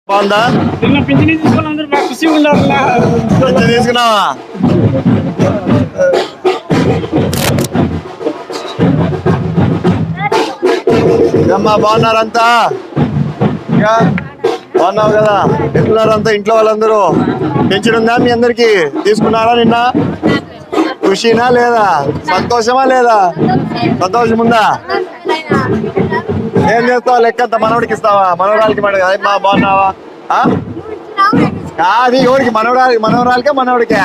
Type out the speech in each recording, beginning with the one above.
బాగుందా? తీసుకున్నావా? అమ్మా బాగున్నారంతా? బాగున్నావు కదా? ఎట్లున్నారంతా ఇంట్లో వాళ్ళందరూ? పెన్షన్ ఉందా మీ అందరికి? తీసుకున్నారా నిన్న? ఖుషీనా లేదా? సంతోషమా లేదా? సంతోషం ఉందా? ఏం చేస్తావా? లెక్కంతా మనవడికి ఇస్తావా? మనవరాలకి మా బాగున్నావా? కాదు ఎవరికి? మనవరాలకే మనవడికే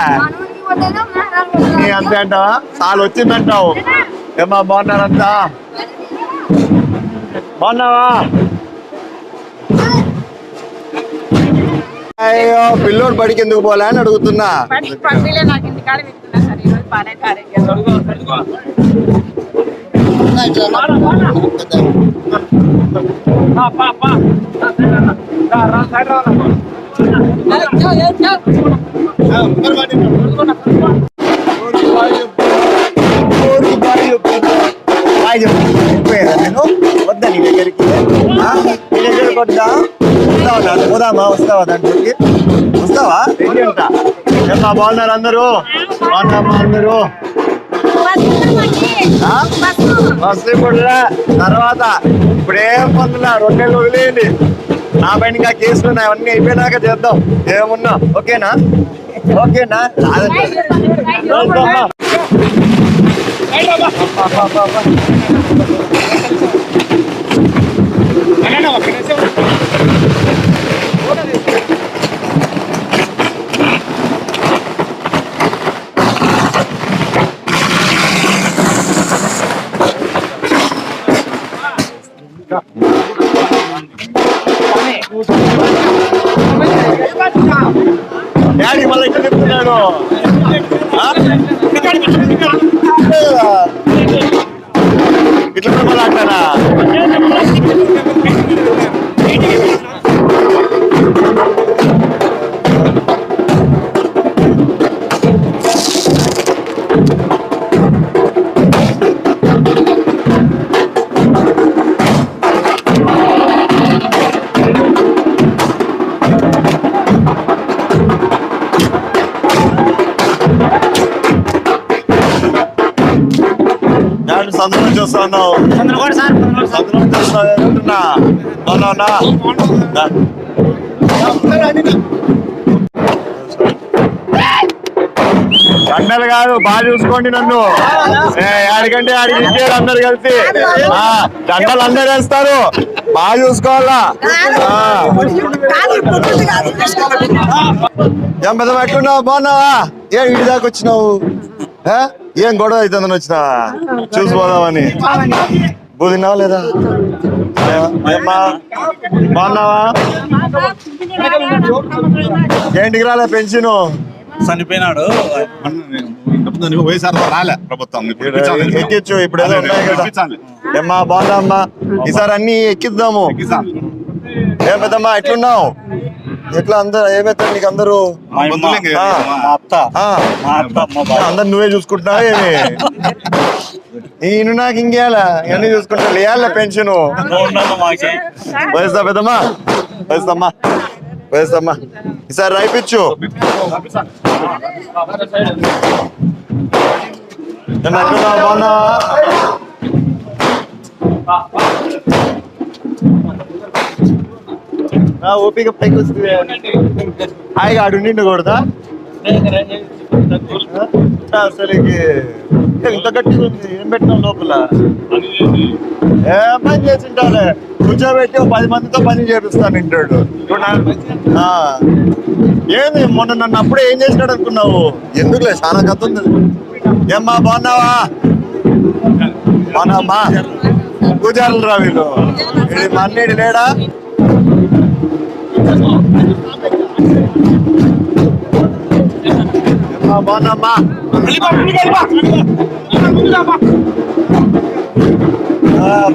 నీ అంతే అంటావా? చాలు వచ్చిందంటావు. ఏమ్మా బాగున్నారంతా? బాగున్నావా? అయ్యో పిల్లోడు బడికి ఎందుకు పోలే అని అడుగుతున్నా. నేను వద్దా నీ దగ్గరికి? నీ దగ్గరికి వద్దా? వస్తావా? పోదామా? వస్తావా? దాంట్లోకి వస్తావా? ఏమ్మా బాగున్నారు అందరూ? బాగున్నామా అందరూ? బస్సు తర్వాత ఇప్పుడేం పొందులా 2 నెలలు వదిలేయండి. నా పైన ఇంకా కేసులు ఉన్నాయి, అవన్నీ అయిపోయినాక చేద్దాం. ఏమున్నా ఓకేనా? ఓకేనా? డాడీ మళ్ళీ ఇక్కడ చెప్తున్నాడు. ఇట్లా మళ్ళీ అంటారా? సంతరం చూస్తున్నావు? సంతరం చూస్తున్నా. కండలు కాదు, బాగా చూసుకోండి నన్ను. ఆడికంటే ఆడికి ఇచ్చేది అందరు కలిసి. దండలు అందరు వేస్తారు, బాగా చూసుకోవాలా. ఏం పెద్ద ఎట్లున్నావు? బాగున్నావా? ఏం ఇంటి దాకా వచ్చినావు? ఏం గొడవ అవుతుందని వచ్చినావా? చూసిపోదామని. బుదిన్నావా లేదా? ఏమ్మా బాగున్నావా? ఏంటికి రాలే పెన్షన్? చనిపోయినాడు. రాలే ప్రభుత్వం ఎక్కించు. ఇప్పుడు ఏదో ఉన్నాయి కదా. ఏమ్మా బాగున్నామ్మా? ఈసారి అన్ని ఎక్కిద్దాము. ఏం పెద్దమ్మా ఎట్లున్నావు? ఎట్లా అందరు ఏమైతారు నీకు? అందరూ అందరు నువ్వే చూసుకుంటున్నావా ఏమి? నేను నాకు ఇంకేయాలా? ఇవన్నీ చూసుకుంటా లేయాల పెన్షన్. వేస్తా పెద్దమ్మా, వేస్తామ్మా, వేస్తామ్మా. ఈసారి రాయిపించు. బాగున్నా? ఓపిక పైకి వస్తుంది. హాయిగా ఆడు నిండు కొడతా. అసలు ఇంత గట్టిగా ఉంది. ఏం పెట్టినాం లోపల? ఏం పని చేసింటాలే. కూర్చోబెట్టి 10 మందితో పని చేపిస్తాను ఇంటాడు. ఏంది మొన్న నన్ను అప్పుడే ఏం చేసినాడు అనుకున్నావు? ఎందుకులే, చాలా కథ ఉంది. ఏమ్మా బాగున్నావా? బాగున్నామ్మా? పూజారులు రా వీళ్ళు. మా అన్నేడు లేడా? బాగున్నామ్మా?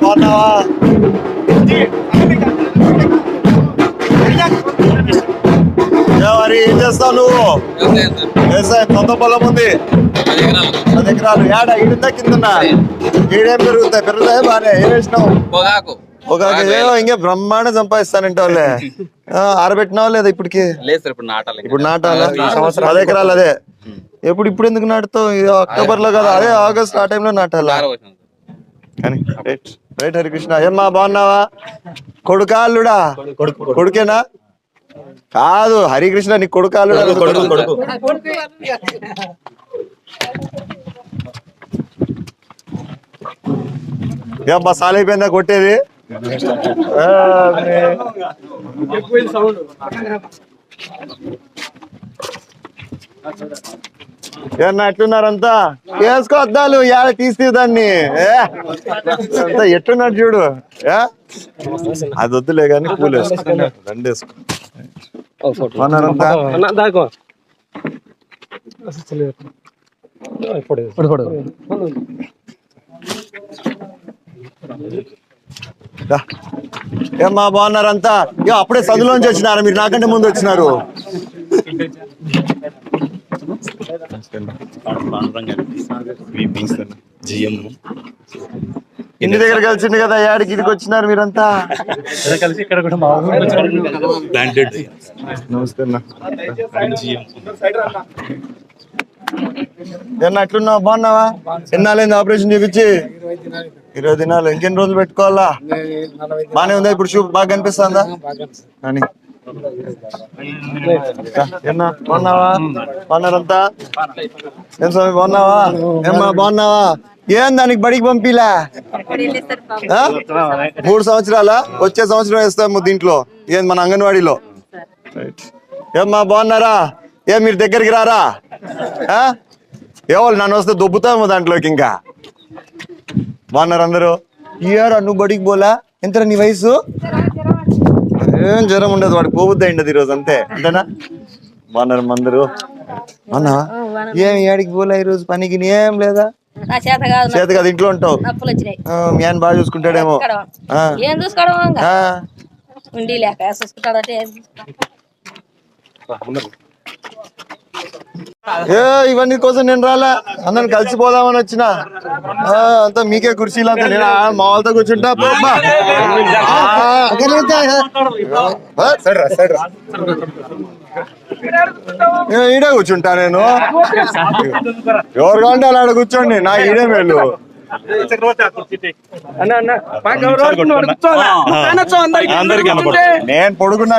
బాగున్నావా? మరి ఏం చేస్తావు నువ్వు? వ్యవసాయం సొంత పొలం ఉంది, 10 ఎకరాలు. ఏడా ఈడుందా కిందన్నా? ఈడేం పెరుగుతాయి? పెరుగుతాయి బానే. ఏం వేసినావు? ఒక ఇంకే బ్రహ్మాండ సంపాదిస్తానంటే వాళ్ళే ఆరబెట్టినావా లేదా ఇప్పటికి? లేదు సార్, ఇప్పుడు నాటాలి. ఇప్పుడు నాటాలా? 10 ఎకరాలు అదే. ఇప్పుడు ఎందుకు నాటుతావు? అక్టోబర్ లో కదా, అదే ఆగస్ట్ ఆ టైంలో నాటాలా? కానీ రైట్ హరికృష్ణ. ఏమ్మా బాగున్నావా? కొడుకా అల్లుడా? కొడుకేనా? కాదు హరికృష్ణ, నీ కొడుకా అల్లుడా? కొడుకు. ఏమ్మా సాలైపోయిందా కొట్టేది? ఏమన్నా ఎట్లున్నారంతా? వేసుకో అద్దాలు, యాడ తీసి దాన్ని అంతా ఎట్టున్నాడు చూడు. అది వద్దులే కానీ పూలు వేసుకో, రండి వేసుకో. అన్నారంతా ఏమ్మా బాగున్నారంతా? అప్పుడే చదువులోంచి వచ్చినారా మీరు? నాకంటే ముందు వచ్చినారు. ఇంటి దగ్గర కలిసింది కదా, యాడికి ఇదికి వచ్చినారు మీరంతా? నమస్తే అన్న. ఏమన్నా ఎట్లున్నావు? బాగున్నావా? ఎన్నాళ్ళైంది ఆపరేషన్ చూపించి? 20 దినాలు. ఇంకెన్ని రోజులు పెట్టుకోవాలా? బానే ఉందా ఇప్పుడు? చూపు బాగా కనిపిస్తుందా? అని ఏమన్నా బాగున్నావా? బాగున్నారంతా? ఏం స్వామి బాగున్నావా? ఏమ్మా బాగున్నావా? ఏం దానికి బడికి పంపిలా? 3 సంవత్సరాలా? వచ్చే సంవత్సరం వేస్తాము దీంట్లో. ఏం మన అంగన్వాడీలో. ఏమ్మా బాగున్నారా? ఏం మీరు దగ్గరికి రారా? ఎవరు నన్ను వస్తే దొబ్బుతాము దాంట్లోకి. ఇంకా బాగున్నారు అందరూ? ఇయర్ నువ్వు బడికి పోలా? ఎంతరా నీ వయసు? ఏం జ్వరం ఉండదు, వాడికి పోబుద్ది అయిండదు ఈరోజు, అంతే. అంతేనా? బాగున్నారు అందరూ? అన్నా ఏం ఏడికి పోలే ఈరోజు? పనికి ఏం లేదా? చేత కాదు, ఇంట్లో ఉంటావు. మీ ఆయన బాగా చూసుకుంటాడేమో. ఇవన్నీ కోసం నేను రాలా, అందరిని కలిసిపోదామని వచ్చిన. అంతా మీకే కుర్చీలు అంతా. నేను మా వాళ్ళతో కూర్చుంటా. ఈడే కూర్చుంటా నేను. ఎవరు కావాలంటే అలా కూర్చోండి, నా ఈడే మేలు. నేను పొడుగున్నా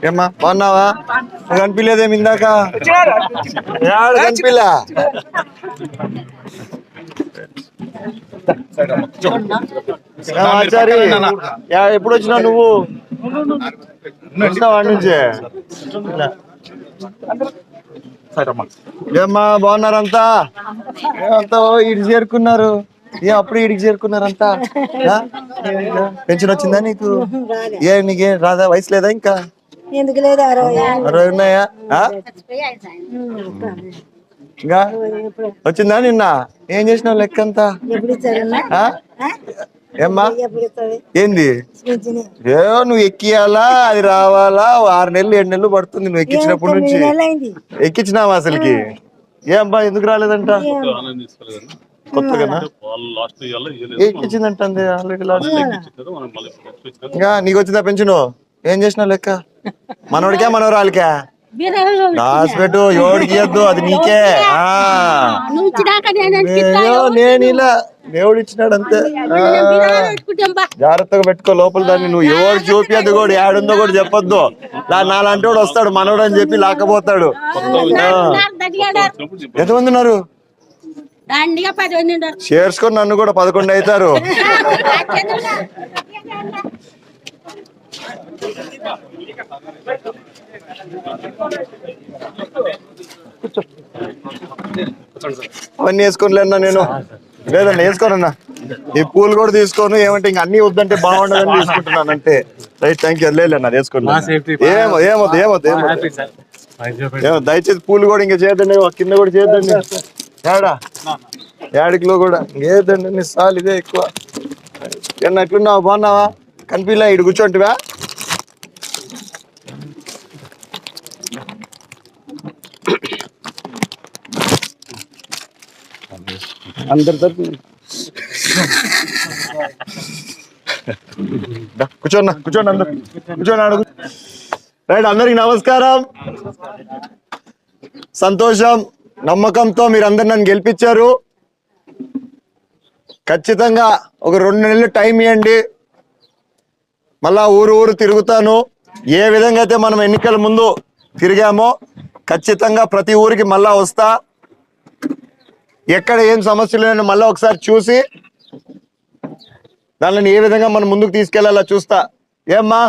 ఏమ్మా బాగున్నావా? కనిపించలేదేమి ఇందాక? కనిపిలా? ఆచారి ఎప్పుడు వచ్చినావు నువ్వు? వాడి నుంచే. ఏమ్మా బాగున్నారంతా? అంతా ఇడికి చేరుకున్నారు. అప్పుడు ఇడికి చేరుకున్నారంతా? పెన్షన్ వచ్చిందా నీకు? నీకే రాదా? వయసు లేదా ఇంకా? 60 ఉన్నాయా? ఇంకా వచ్చిందా నిన్న? ఏం చేసినావు లెక్కంతా? ఏమ్మా ఏంది? నువ్వు ఎక్కియాలా? అది రావాలా? 6 నెలలు 7 నెలలు పడుతుంది నువ్వు ఎక్కించినప్పటి నుంచి. ఎక్కించినావా అసలుకి? ఏమ్మా ఎందుకు రాలేదంట? కొత్తగానా ఎక్కించిందంట ఆల్రెడీ లాస్ట్. ఇంకా నీకు వచ్చిందా పెన్షను? ఏం చేసినావు లెక్క? మనోడికా మనోరాలికా? రాసిపెట్టు, ఎవడికి ఇయ్యద్దు, అది నీకే. నేను ఇలా దేవుడు ఇచ్చినాడు అంతే. జాగ్రత్తగా పెట్టుకో లోపల దాన్ని. నువ్వు ఎవరు చూపియద్దు కూడా, ఏడుందో కూడా చెప్పొద్దు. నాలాంటి వాడు వస్తాడు మనోడు అని చెప్పి లాక్కపోతాడు. ఎంతమంది ఉన్నారు? చేర్చుకొని నన్ను కూడా 11 అవుతారు. అవన్నీ వేసుకోలేనా నేను? లేదన్నా వేసుకోనన్నా. ఈ పూలు కూడా తీసుకోను. ఏమంటే ఇంక అన్ని వద్దంటే బాగుండదని తీసుకుంటున్నాను అంతే. Right, thank you. లేదన్నా వేసుకోండి. ఏమొద్దు. దయచేసి పూలు కూడా ఇంకా చేయద్దండి, కింద కూడా చేయద్దండి. యాడికిలో కూడా ఇంకేదండి సాల్ ఇదే ఎక్కువ. ఏమన్నా ఎట్లున్నావా? బాగున్నావా? కనిపిలా? ఇటు కూర్చోంటివా? అందరి తరఫున కూర్చోన్నా, కూర్చోండి అందరు, కూర్చోండి అడుగు. రైట్, అందరికి నమస్కారం. సంతోషం, నమ్మకంతో మీరందరు నన్ను గెలిపించారు. ఖచ్చితంగా ఒక 2 నెలలు టైం ఇవ్వండి, మళ్ళా ఊరు తిరుగుతాను. ఏ విధంగా అయితే మనం ఎన్నికల ముందు తిరిగామో ఖచ్చితంగా ప్రతి ఊరికి మళ్ళా వస్తా. ఎక్కడ ఏం సమస్యలు లేని మళ్ళీ ఒకసారి చూసి దానిని ఏ విధంగా మనం ముందుకు తీసుకెళ్లాలో చూస్తా. ఏమ్మా,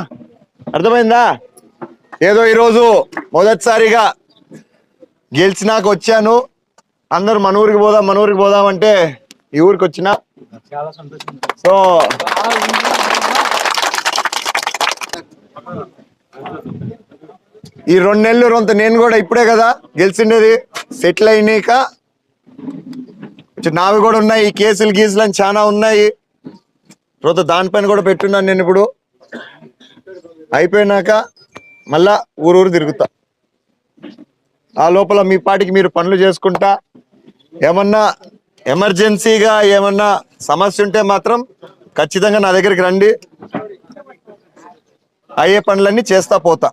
అర్థమైందా? ఏదో ఈరోజు మొదటిసారిగా గెలిచినాక వచ్చాను, అందరూ మన ఊరికి పోదాం అంటే ఈ ఊరికి వచ్చిన. సో ఈ 2 నెలలు రొంత నేను కూడా ఇప్పుడే కదా గెలిచిండేది, సెటిల్ అయినాక నావి కూడా ఉన్నాయి, ఈ కేసులు గీసులు అని చాలా ఉన్నాయి. తర్వాత దానిపైన కూడా పెట్టున్నాను నేను. ఇప్పుడు అయిపోయినాక మళ్ళా ఊరు తిరుగుతా. ఆ లోపల మీ పాటికి మీరు పనులు చేసుకుంటా. ఏమన్నా ఎమర్జెన్సీగా ఏమన్నా సమస్య ఉంటే మాత్రం ఖచ్చితంగా నా దగ్గరికి రండి, అయ్యే పనులన్నీ చేస్తా పోతా.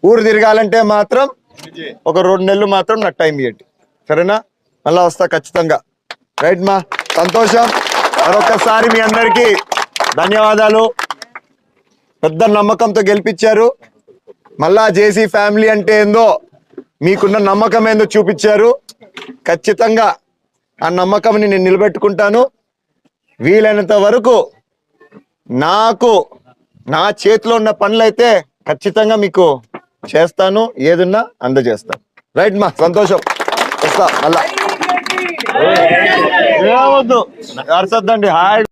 ఊరు తిరగాలంటే మాత్రం ఒక 2 నెలలు మాత్రం నాకు టైం ఇవ్వండి, సరేనా? మళ్ళా వస్తా ఖచ్చితంగా. రైట్ మా, సంతోషం. మరొకసారి మీ అందరికీ ధన్యవాదాలు. పెద్ద నమ్మకంతో గెలిపించారు. మళ్ళా జేసీ ఫ్యామిలీ అంటే ఏందో, మీకున్న నమ్మకం ఏందో చూపించారు. ఖచ్చితంగా ఆ నమ్మకంని నేను నిలబెట్టుకుంటాను. వీలైనంత వరకు నాకు నా చేతిలో ఉన్న పనులైతే ఖచ్చితంగా మీకు చేస్తాను, ఏదున్నా అందజేస్తాను. రైట్ మా, సంతోషం. వస్తా మళ్ళా. ఏమవద్దు, అరసద్దండి. హాయ్.